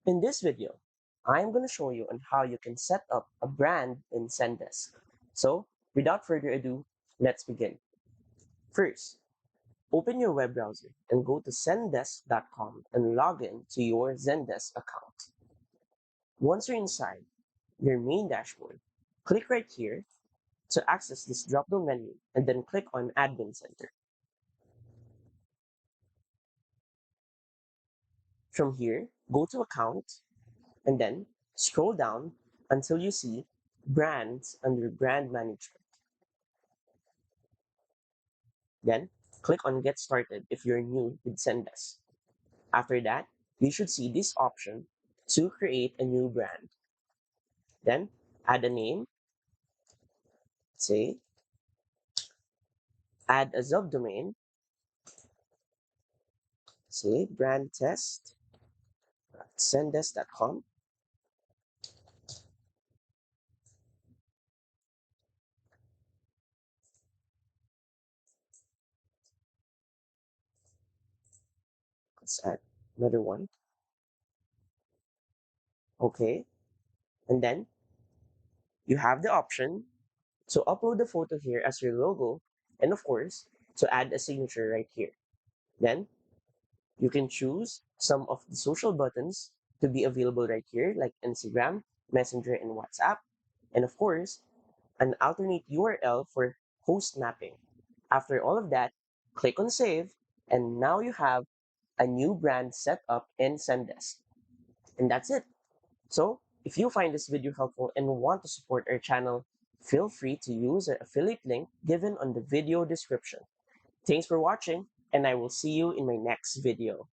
In this video, I'm going to show you on how you can set up a brand in Zendesk. So, without further ado, let's begin. First, open your web browser and go to zendesk.com and log in to your Zendesk account. Once you're inside your main dashboard, click right here to access this drop-down menu and then click on Admin Center. From here, go to Account and then scroll down until you see Brands under Brand Management. Then click on Get Started if you're new with Zendesk. After that, you should see this option to create a new brand. Then add a name, say, add a subdomain, say brand test at zendesk.com. Let's add another one. Okay. And then you have the option to upload the photo here as your logo and of course to add a signature right here. Then you can choose some of the social buttons to be available right here, like Instagram, Messenger, and WhatsApp. And of course, an alternate URL for host mapping. After all of that, click on Save, and now you have a new brand set up in Zendesk. And that's it. So, if you find this video helpful and want to support our channel, feel free to use our affiliate link given on the video description. Thanks for watching, and I will see you in my next video.